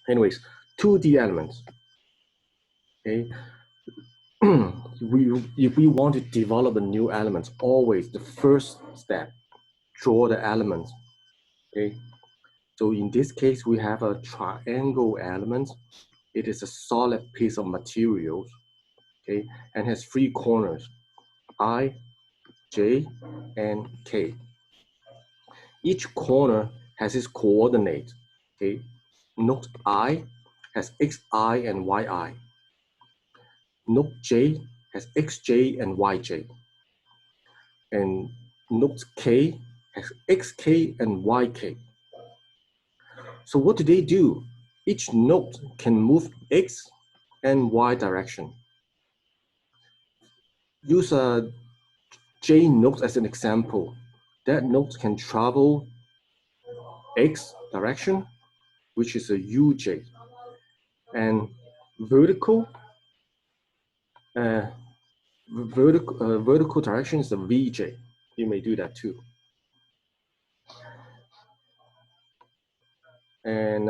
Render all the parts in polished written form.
Anyways, 2D elements. Okay. If we want to develop a new element, always the first step, draw the elements. Okay. So in this case, we have a triangle element. It is a solid piece of materials, okay, and has 3 corners, I, J, and K. Each corner has its coordinate, okay. Node I has xi and yi. Node J has xj and yj. And node K has xk and yk. So what do they do? Each node can move x and y direction. Use a J node as an example. That node can travel x direction, which is a uj, and vertical direction is a vj. You may do that too. And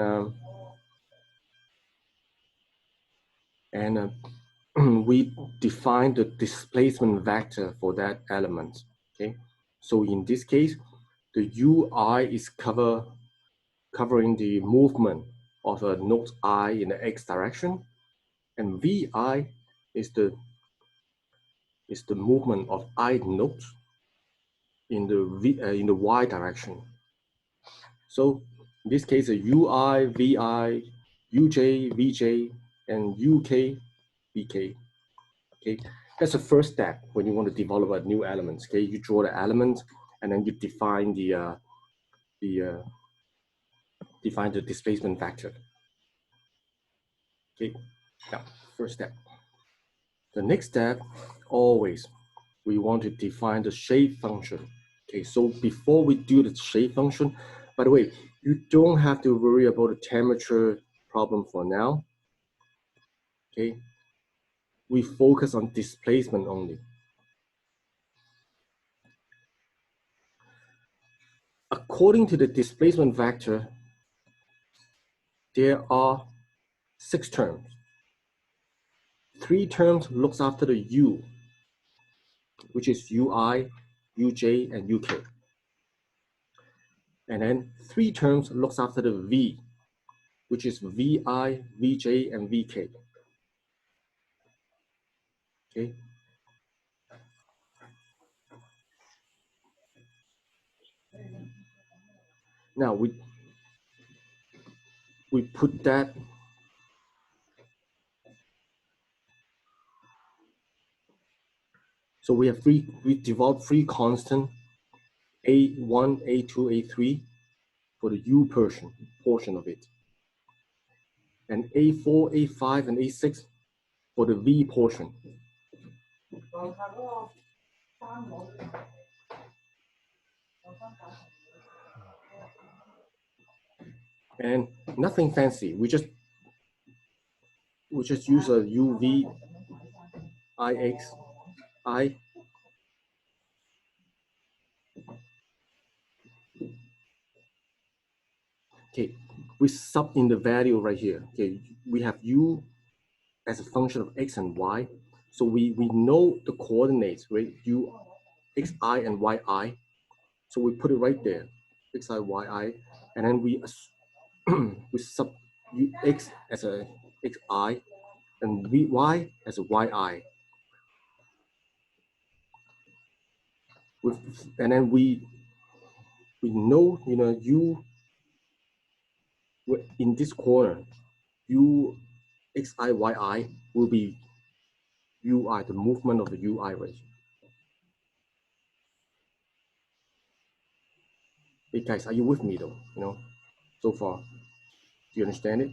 we define the displacement vector for that element. Okay, so in this case, the ui is covering the movement of a node I in the x direction, and vi is the movement of I nodes in the y direction. So in this case, a ui, vi, uj, vj, and uk, vk. Okay, that's the first step when you want to develop a new element. Okay, you draw the element and then you define the displacement vector. Okay, now first step. The next step, always, we want to define the shape function. Okay, so before we do the shape function, by the way, you don't have to worry about the temperature problem for now. Okay, we focus on displacement only. According to the displacement vector, there are 6 terms. 3 terms looks after the u, which is ui, uj, and uk. And then 3 terms looks after the v, which is vi, vj, and vk. Okay. Now we put that. So we developed 3 constant, A1, A2, A3 for the U portion of it. And A4, A5, and A6 for the V portion. And nothing fancy. We just use a UV, IX, I. Okay, we sub in the value right here. Okay, we have U as a function of X and Y. So we know the coordinates, right? U, XI, and YI. So we put it right there, XI, YI, and then we we sub X as a XI and Y as a YI. And then we know, U in this corner, U, XI, YI will be UI, the movement of the UI right here. Hey guys, are you with me though? So far, do you understand it?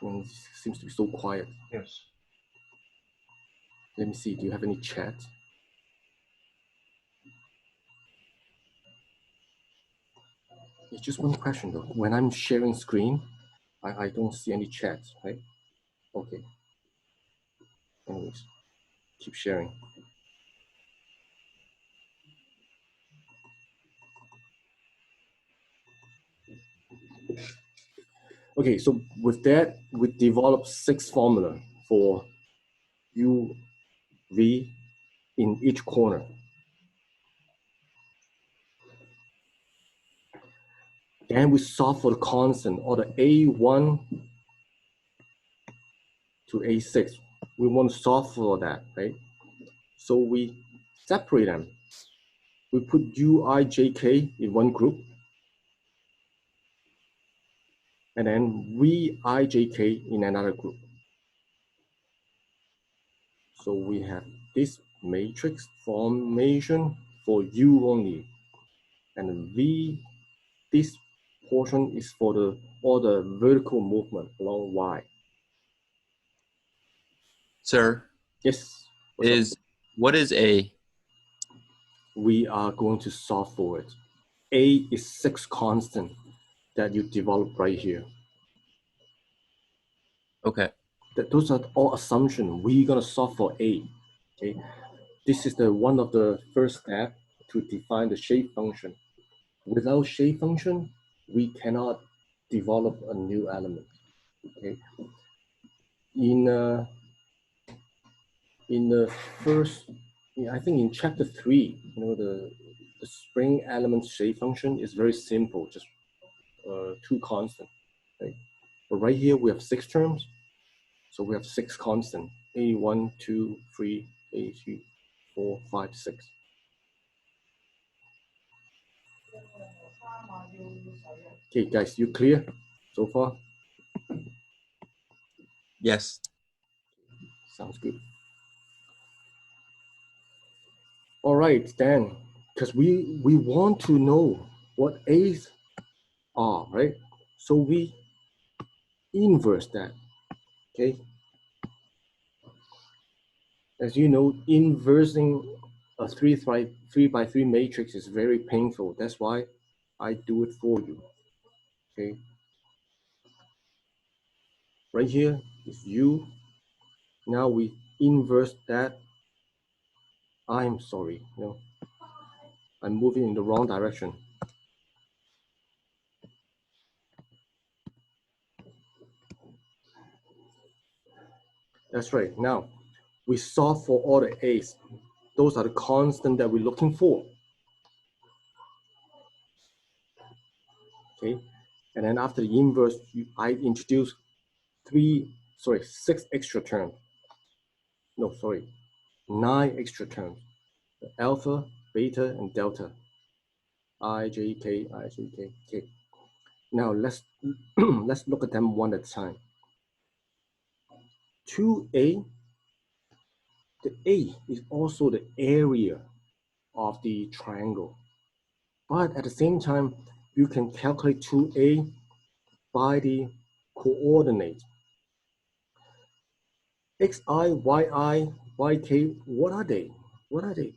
It seems to be so quiet. Yes. Let me see, do you have any chat? It's just one question though. When I'm sharing screen, I don't see any chat, right? Okay. Anyways, keep sharing. Okay, so with that, we developed 6 formula for u, v in each corner. Then we solve for the constant, or the A1 to A6. We want to solve for that, right? So we separate them. We put ui, jk in one group, and then vi, jk in another group. So we have this matrix formation for u only, and v, this portion is for all the vertical movement along y. Sir, Yes. what is A? We are going to solve for it. A is 6 constant that you develop right here. Okay. Those are all assumptions. We're gonna solve for A. Okay. This is one of the first step to define the shape function. Without shape function, we cannot develop a new element. Okay. In the first, I think in chapter 3, the spring element shape function is very simple, just 2 constant. Right? But right here we have 6 terms, so we have 6 constant. A1, 2, 3, A3, 4, 5, 6. Okay, guys, you clear so far? Yes. Sounds good. All right, then, because we want to know what A's are, right? So we inverse that, okay? As you know, inversing a 3 by 3 matrix is very painful. That's why I do it for you, okay? Right here is U. Now we inverse that. I'm sorry, I'm moving in the wrong direction. That's right. Now we solve for all the A's. Those are the constant that we're looking for. Okay, and then after the inverse, I introduce 6 extra terms. No, sorry, 9 extra terms. Alpha, beta, and delta. I, J, K, I, J, K, K. Now let's let's look at them one at a time. 2A, the A is also the area of the triangle. But at the same time, you can calculate 2A by the coordinate. Xi, Yi, Yk, what are they? What are they?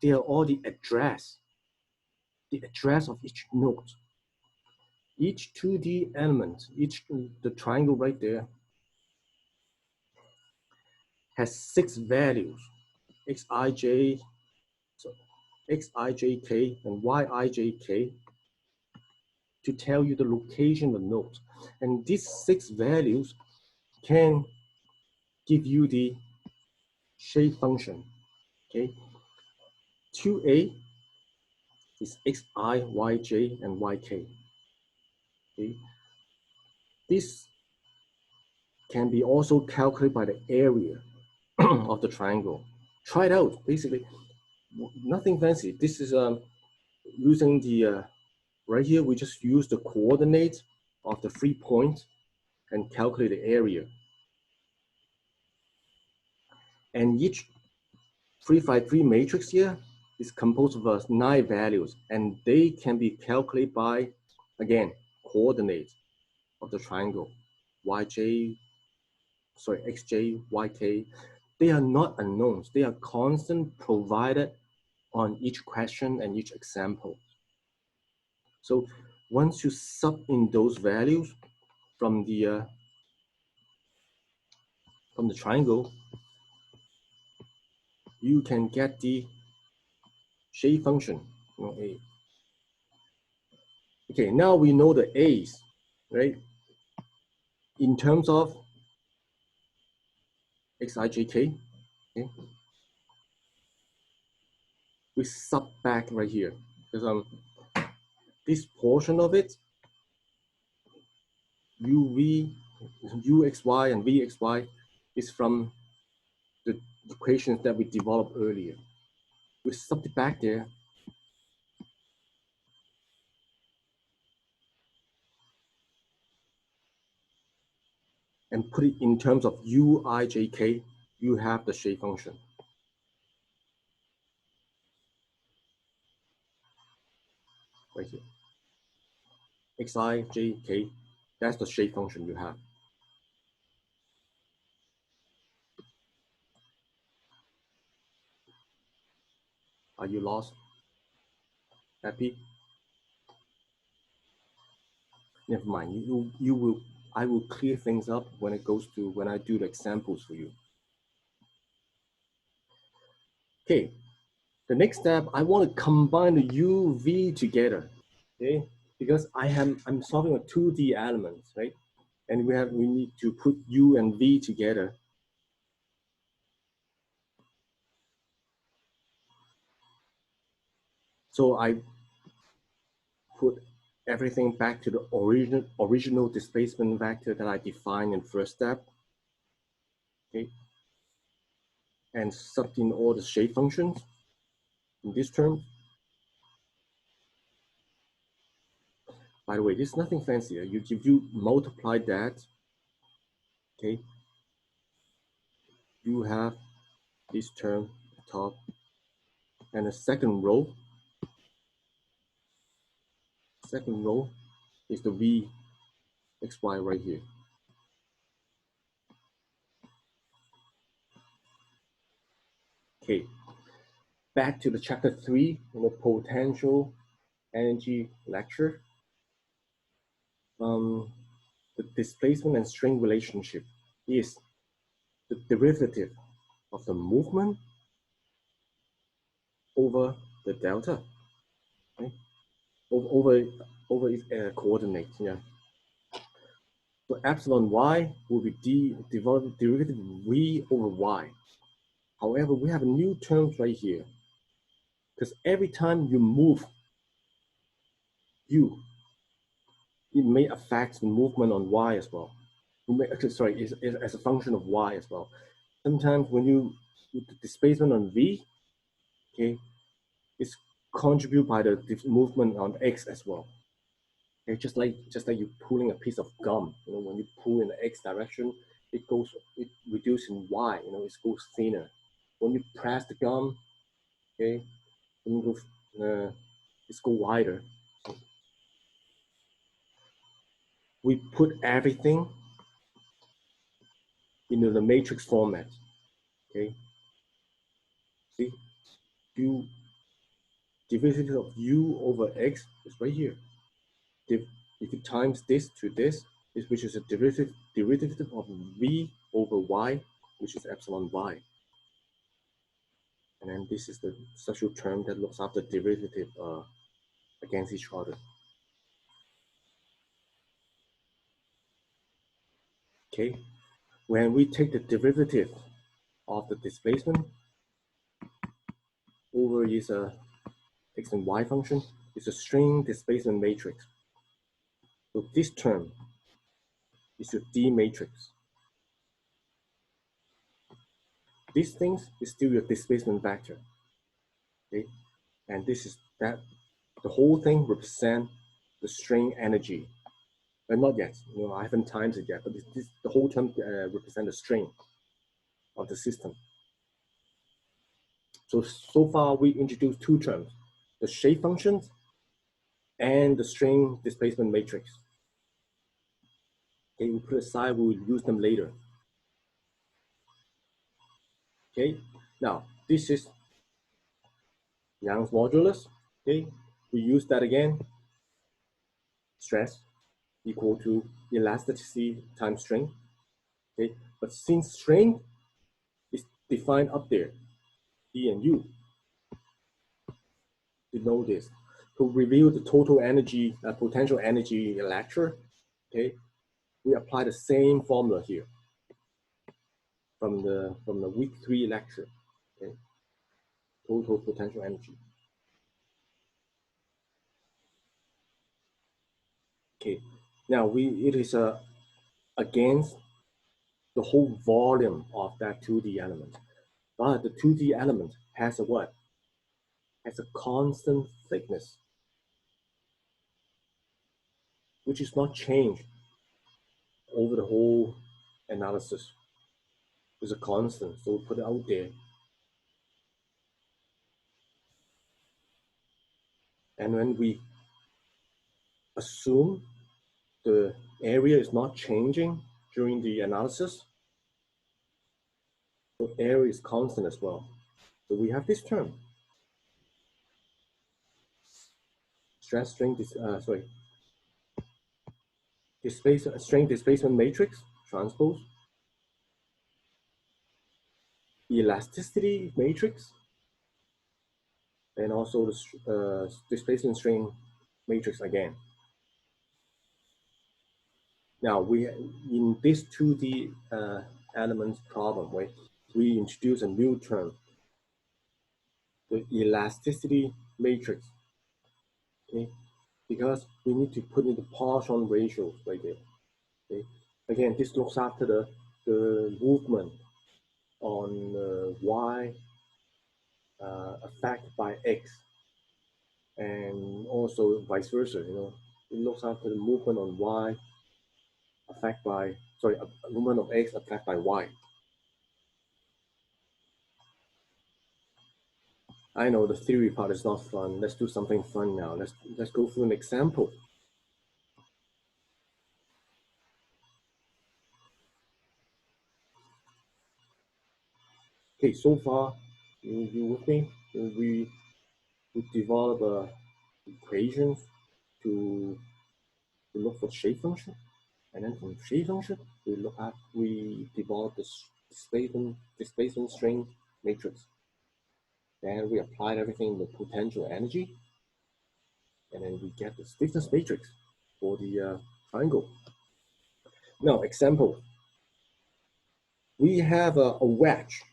They are all the address of each node. Each 2D element, the triangle right there, has 6 values, xij, xijk, and yijk, to tell you the location of nodes. And these 6 values can give you the shape function, okay? 2A is xi, yj, and yk. Okay? This can be also calculated by the area of the triangle. Try it out, basically. Nothing fancy. This is using the, right here, we just use the coordinates of the 3 points and calculate the area. And each 3 by 3 matrix here is composed of 9 values, and they can be calculated by, again, coordinates of the triangle, xj, yk. They are not unknowns. They are constant provided on each question and each example. So once you sub in those values from the triangle, you can get the shape function, A. Okay, now we know the A's, right? in terms of xijk, okay, we sub back right here because this portion of it, uv, uxy, and vxy is from the equations that we developed earlier. We sub it back there. And put it in terms of uijk, you have the shape function. Right here. xijk, that's the shape function you have. Are you lost? Happy? Never mind. You will. I will clear things up when it goes to when I do the examples for you. Okay. The next step, I want to combine the UV together. Okay, because I'm solving a 2D elements, right? And we need to put U and V together. So I put everything back to the original displacement vector that I defined in first step. Okay, and sub in all the shape functions in this term. By the way, this is nothing fancier. If you multiply that, okay, you have this term at the top, and the second row is the v xy right here. Okay, back to the chapter 3 in the potential energy lecture. The displacement and strain relationship is the derivative of the movement over the delta, right? over its coordinate. Yeah. So epsilon y will be derivative v over y. However, we have a new term right here because every time you move u, it may affect the movement on y as well. Sorry, as a function of y as well. Sometimes when you put the displacement on v, okay, it's contributed by the movement on x as well. Okay, just like you pulling a piece of gum. You know, when you pull in the x direction, it reduces in y. You know, it goes thinner. When you press the gum, okay, when you go, it's go wider. So we put everything into the matrix format. Okay, see, derivative of u over x is right here. If you times this to this, which is a derivative of v over y, which is epsilon y. And then this is the special term that looks after derivative against each other. Okay, when we take the derivative of the displacement over is a x and y function, it's a string displacement matrix. So this term is your D matrix. These things is still your displacement vector. Okay, and this is that the whole thing represents the strain energy. But not yet, you know, I haven't timed it yet, but the whole term represents the strain of the system. So far we introduced two terms, the shape functions and the strain displacement matrix. Okay, we put aside, we will use them later. Okay, now this is Young's modulus. Okay, we use that again. Stress equal to elasticity times strain. Okay, but since strain is defined up there, E and U, you know this. To reveal the total energy, potential energy lecture, okay, we apply the same formula here from the week 3 lecture. Okay, total potential energy. Okay, now it is against the whole volume of that 2D element, but the 2D element has a what? Has a constant thickness, which is not changed over the whole analysis. It's a constant, so we put it out there. And when we assume the area is not changing during the analysis, the area is constant as well. So we have this term, stress strain, strain displacement matrix transpose, elasticity matrix, and also the displacement strain matrix again. Now in this 2D elements problem, right, we introduce a new term, the elasticity matrix. Okay, because we need to put in the Poisson ratios right there. Okay, again, this looks after the movement on y affected by x, and also vice versa. You know, it looks after the movement on y affected by movement of x affected by y. I know the theory part is not fun. Let's do something fun now. Let's go through an example. Okay, so far, you with me? We develop equations to look for shape function, and then from shape function we develop the displacement strain matrix. Then we applied everything in the potential energy, and then we get the stiffness matrix for the triangle. Now, example. We have a wedge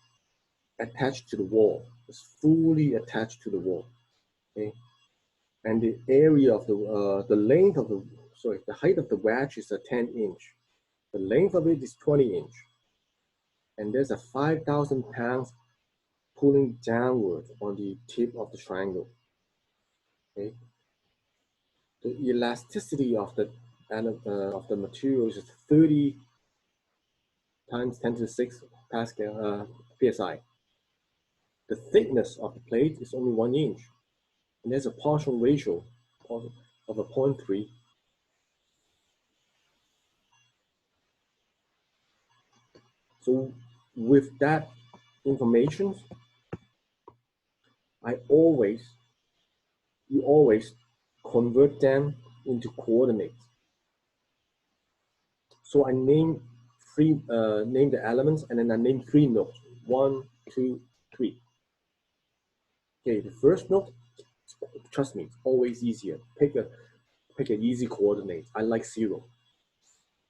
attached to the wall. It's fully attached to the wall. Okay, and the area of the length of the height of the wedge is a 10 inch. The length of it is 20 inch. And there's a 5,000 pounds pulling downward on the tip of the triangle. Okay, the elasticity of the material is 30 times 10 to the 6 Pascal psi. The thickness of the plate is only 1 inch, and there's a Poisson ratio of a 0.3. So with that information, you always convert them into coordinates. So I name the elements, and then I name 3 nodes. 1, 2, 3. Okay, the first node, trust me, it's always easier. Pick an easy coordinate. I like 0.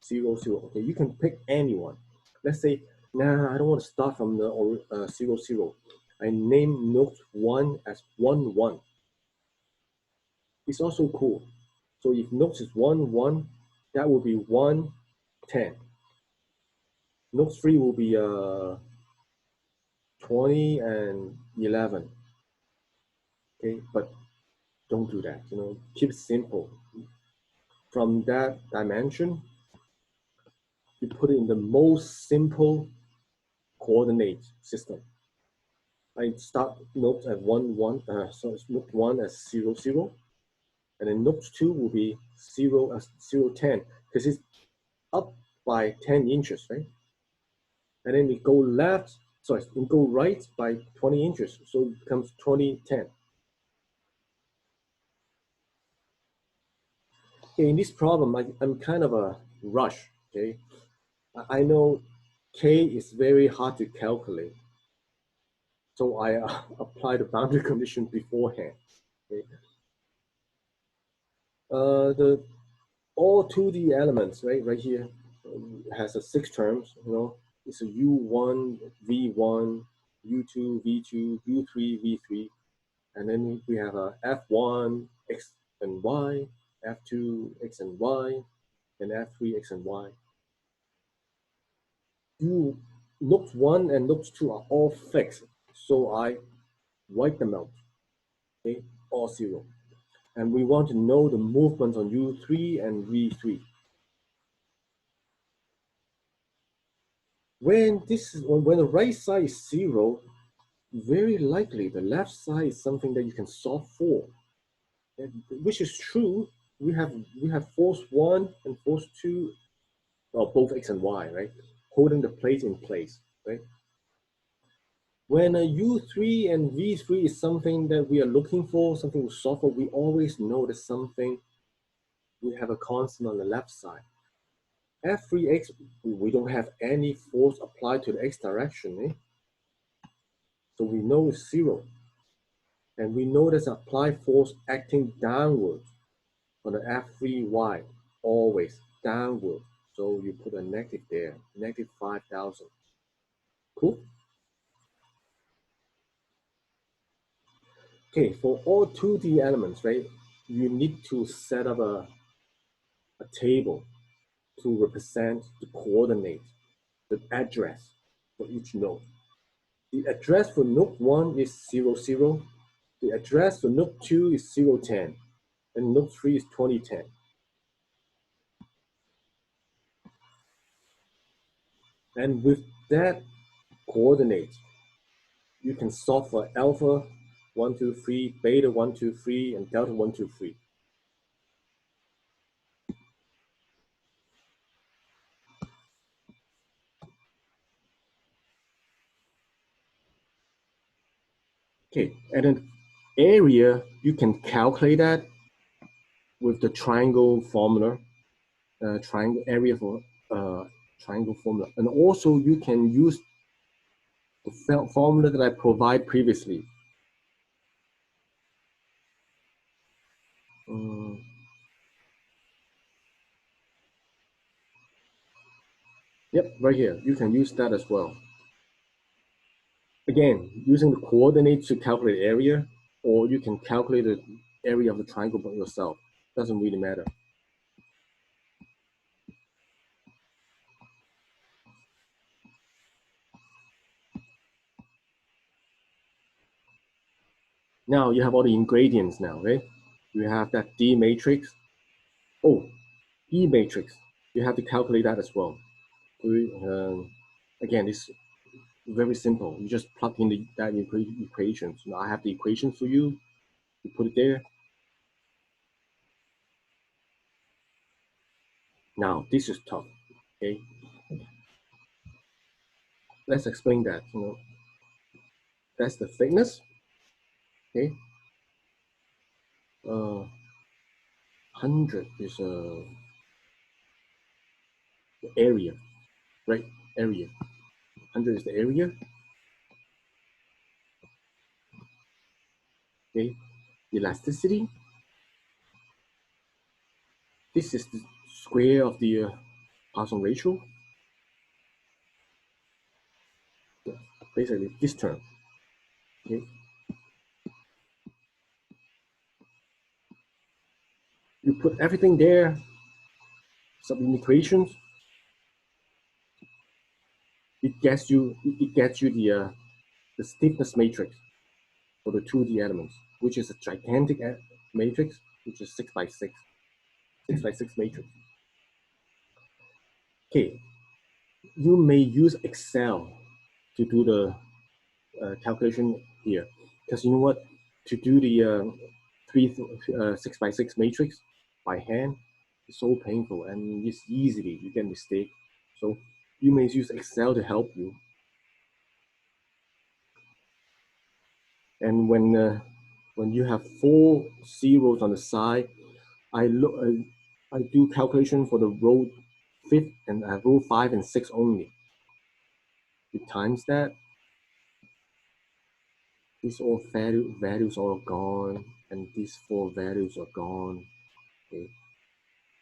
0, 0. Okay, you can pick anyone. Let's say, nah, I don't want to start from the 0, 0. I name node 1 as 1, 1. It's also cool. So if node is 1, 1, that will be 1, 10. Node 3 will be 20 and 11. Okay, but don't do that. You know, keep it simple. From that dimension, you put it in the most simple coordinate system. I start node at 1, 1. So node 1 as 0, 0. And then node 2 will be 0 as 0, 10, because it's up by 10 inches, right? And then we go go right by 20 inches, so it becomes 20, 10. Okay, in this problem, I'm kind of a rush, okay? I know K is very hard to calculate, so I apply the boundary condition beforehand, okay? All 2D elements, right here, has a 6 terms, it's a U1, V1, U2, V2, U3, V3, and then we have a F1, X and Y, F2, X and Y, and F3, X and Y. Loops 1 and loops 2 are all fixed, so I write them out, okay, all 0. And we want to know the movement on U3 and V3. When the right side is 0, very likely the left side is something that you can solve for, which is true. We have force 1 and force 2, well, both X and Y, right, holding the plate in place, right? When a U3 and V3 is something that we are looking for, something to solve for, we always know that something, we have a constant on the left side. F3x, we don't have any force applied to the x direction, so we know it's 0. And we know there's applied force acting downwards on the F3y, always downward. So you put a negative there, negative 5,000. Cool? Okay, for all 2D elements, right, you need to set up a table to represent the coordinate, the address for each node. The address for node 1 is 0, 0. The address for node 2 is 0, 10. And node 3 is 20, 10. And with that coordinate, you can solve for alpha 1, 2, 3, beta 1, 2, 3, and delta 1, 2, 3. Okay, and an area, you can calculate that with the triangle formula, triangle area for triangle formula. And also you can use the formula that I provide previously. Yep, right here. You can use that as well. Again, using the coordinates to calculate area, or you can calculate the area of the triangle by yourself. Doesn't really matter. Now you have all the ingredients now, right? You have that D matrix. Oh, E matrix. You have to calculate that as well. Again, it's very simple. You just plug in that equation. So I have the equation for you. You put it there. Now this is tough. Okay. Let's explain that. That's the thickness. Okay. 100 is the area, right? Area. 100 is the area. Okay. Elasticity. This is the square of the Poisson ratio. Basically, this term. Okay. You put everything there, some equations. It gets you the stiffness matrix for the 2D elements, which is a gigantic matrix, which is 6 by 6, 6 by 6 matrix. Okay, you may use Excel to do the calculation here, because you know what? To do the 6 by 6 matrix by hand is so painful, and it's easily you get mistake. So you may use Excel to help you. And when you have 4 zeros on the side, I do calculation for the row 5th and row 5 and 6 only. You times that. These all values are gone, and these 4 values are gone. Okay.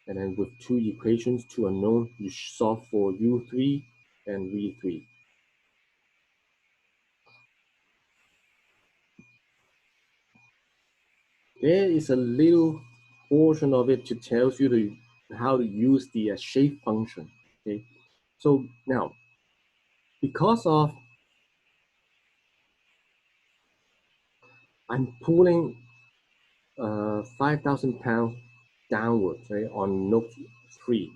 And then with two equations, two unknown, you solve for U3 and V3. There is a little portion of it to tell you how to use the shape function. Okay, so now because of I'm pulling 5,000 pounds downwards, right, on note 3.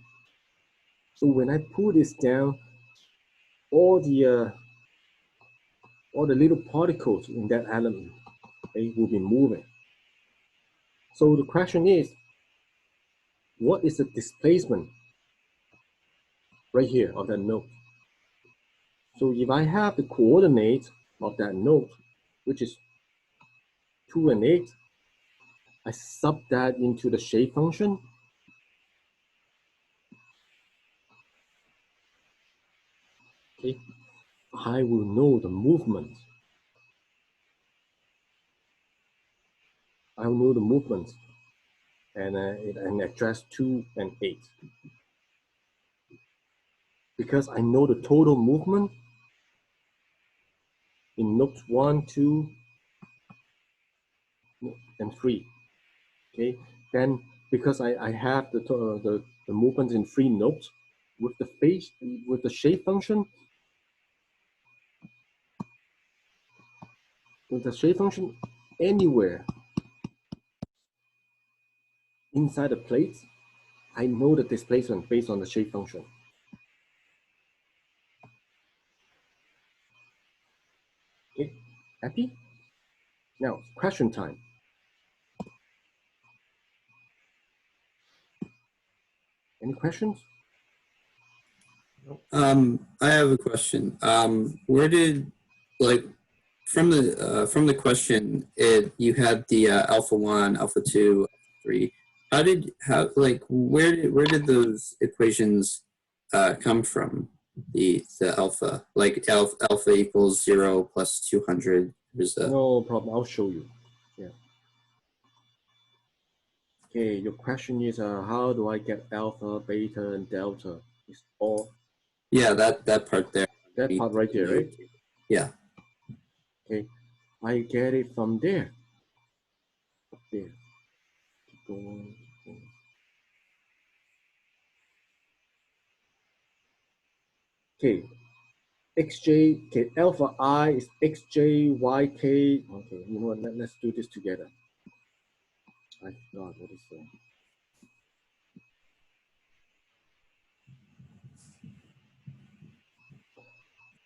So when I pull this down, all the little particles in that element, okay, will be moving. So the question is, what is the displacement right here of that node? So if I have the coordinate of that node, which is 2 and 8, I sub that into the shape function. Okay, I will know the movement. I will know the movement and address 2 and 8. Because I know the total movement in nodes 1, 2, and 3. Okay, then because I have the movement in 3 nodes with the shape function, anywhere inside the plate, I know the displacement based on the shape function. Okay, happy? Now, question time. Any questions? I have a question. Where did, like, from the question, you had the alpha 1, alpha 2, alpha 3. Where did those equations come from? The alpha, like alpha equals 0 plus 200. No problem. I'll show you. Yeah. Okay, your question is how do I get alpha, beta, and delta? It's all. Yeah, that part there. That part right there, right? Yeah. Okay, I get it from there. Up there. Keep going. Okay, xj, okay, alpha I is xj, yk. Okay, you know what, let's do this together. I forgot what is that.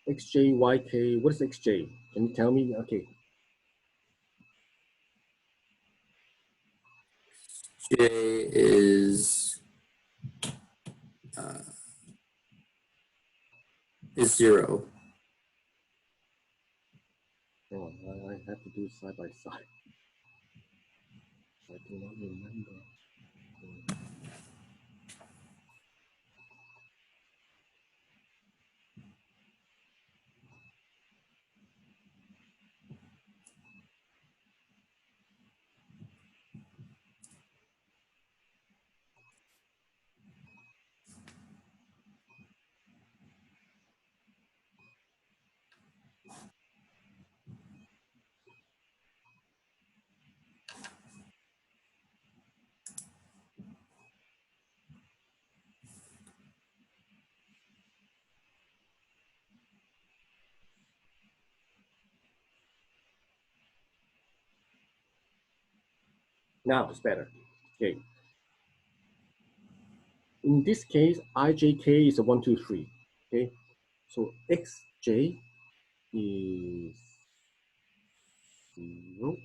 Xj, yk, what is xj? Can you tell me? Okay. J is 0. Hang on, I have to do it side by side. I do not remember. Now it's better. Okay. In this case, ijk is a 1, 2, 3. Okay. So xj is 0.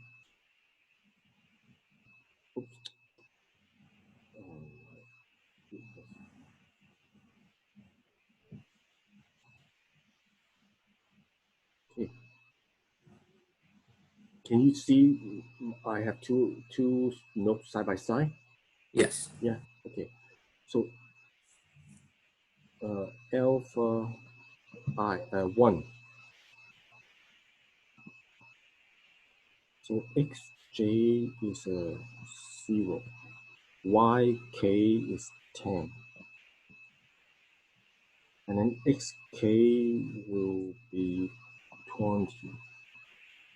Oops. Okay. Can you see I have two nodes side by side? Yes. Yeah. Okay. So alpha I 1. So xj is 0. yk is 10. And then xk will be 20.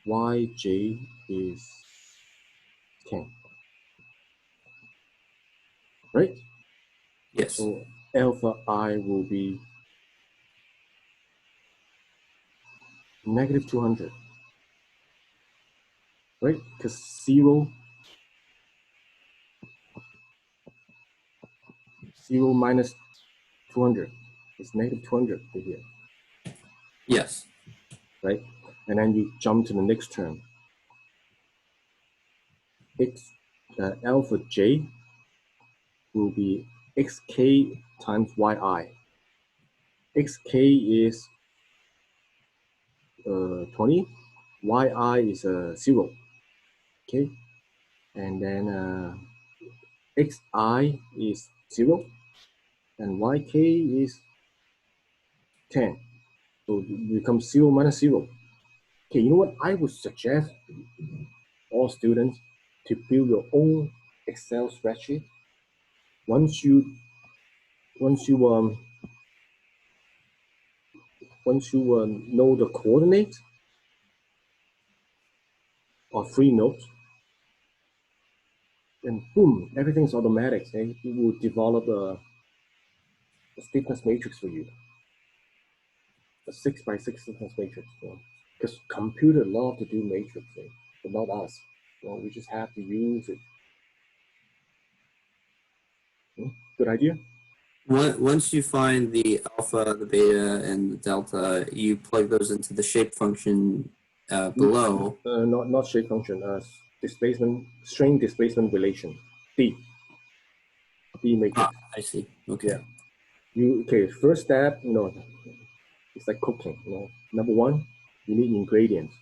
Yj is 10. Right? Yes. So alpha I will be negative 200. Right? Because 0 minus 200 is negative 200 here. Yes. Right? And then you jump to the next term. Alpha j will be xk times yi. Xk is 20, yi is 0. Okay, and then xi is 0, and yk is 10. So it becomes 0 minus 0. Okay, you know what? I would suggest all students to build your own Excel spreadsheet. Once you know the coordinates or free nodes, then boom, everything's automatic. And it will develop a stiffness matrix for you, a 6x6 stiffness matrix. Because computer love to do matrix, but not us. We just have to use it. Good idea. Once you find the alpha, the beta, and the delta, you plug those into the shape function below. Not shape function. Displacement, strain displacement relation. D matrix. I see. Okay. Yeah. First step, it's like cooking. Number one, you need ingredients,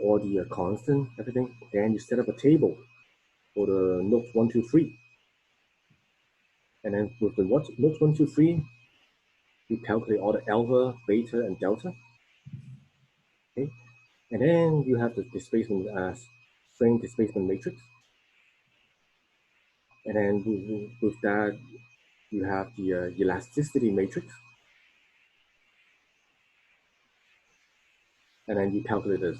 all the constant, everything. Then you set up a table for the nodes 1, 2, 3. And then with the nodes 1, 2, 3, you calculate all the alpha, beta, and delta. Okay, and then you have the displacement as strain displacement matrix. And then with that, you have the elasticity matrix. And then you calculate the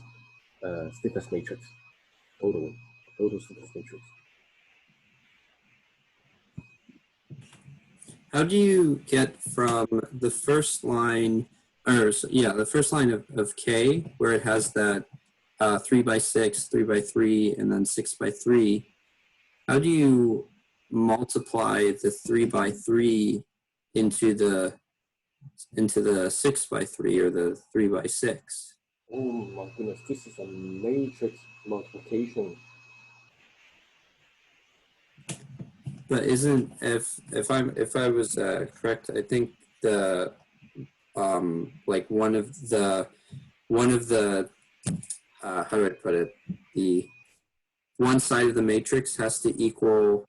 stiffness matrix, total stiffness matrix. How do you get from the first line, the first line of K, where it has that 3x6, 3x3, and then 6x3, how do you multiply the 3x3 into the 6x3 or the 3x6? Oh my goodness, this is a matrix multiplication. But isn't if I was correct, I think the like one of the how do I put it, the one side of the matrix has to equal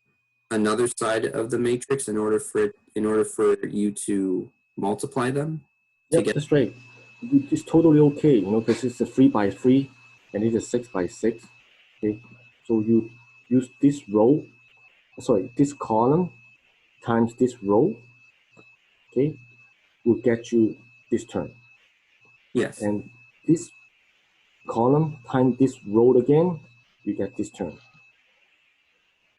another side of the matrix in order for you to multiply them. Yep, that's right. It's totally okay, because it's a 3x3 and it's a 6x6. Okay, so you use this column times this row. Okay, will get you this term. Yes. And this column times this row again, you get this term.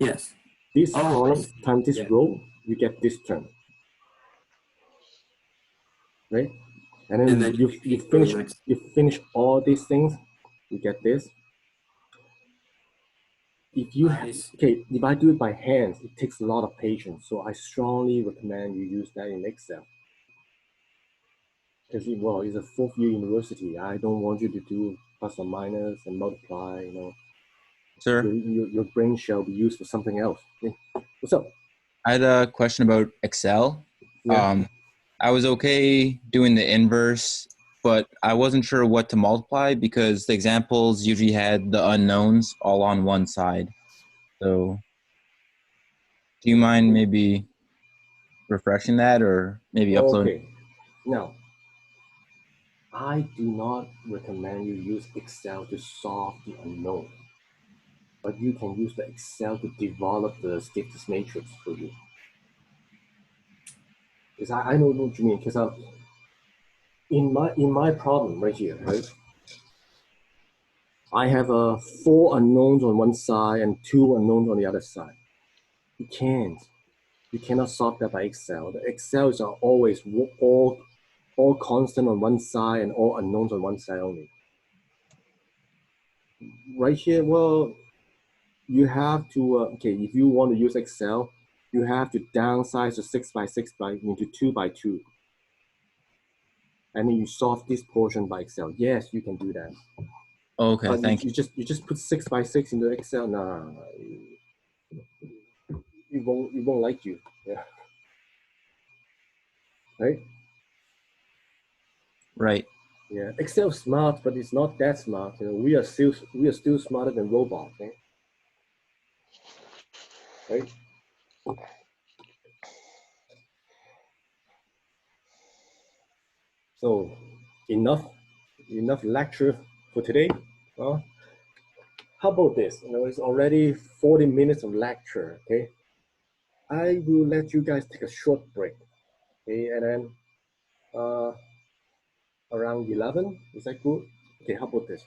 Yes. This column times this row, you get this term. Right? And then you finish all these things, you get this. If I do it by hand, it takes a lot of patience. So I strongly recommend you use that in Excel. Because it's a 4th-year university. I don't want you to do plus or minus and multiply. Sir, your brain shall be used for something else. Okay. What's up? I had a question about Excel. Yeah. I was okay doing the inverse, but I wasn't sure what to multiply because the examples usually had the unknowns all on one side. So do you mind maybe refreshing that or maybe uploading? Okay. Now, I do not recommend you use Excel to solve the unknown. but you can use the Excel to develop the stiffness matrix for you. Because I know what you mean. Because in my problem right here, right? I have 4 unknowns on one side and 2 unknowns on the other side. You cannot solve that by Excel. The Excel is always all constant on one side and all unknowns on one side only. Right here, well, you have to, okay, if you want to use Excel, you have to downsize the 6 by 6 into 2 by 2. And then you solve this portion by Excel. Yes, you can do that. Okay, But thank you. you just put 6 by 6 into Excel. Nah, it won't like you. Yeah. Right? Right. Yeah. Excel is smart, but it's not that smart. You know, we are still smarter than robots. Okay? Right? So enough lecture for today. How about this? You know, it's already 40 minutes of lecture. Okay, I will let you guys take a short break. Okay, and then around 11, is that good? Okay, how about this?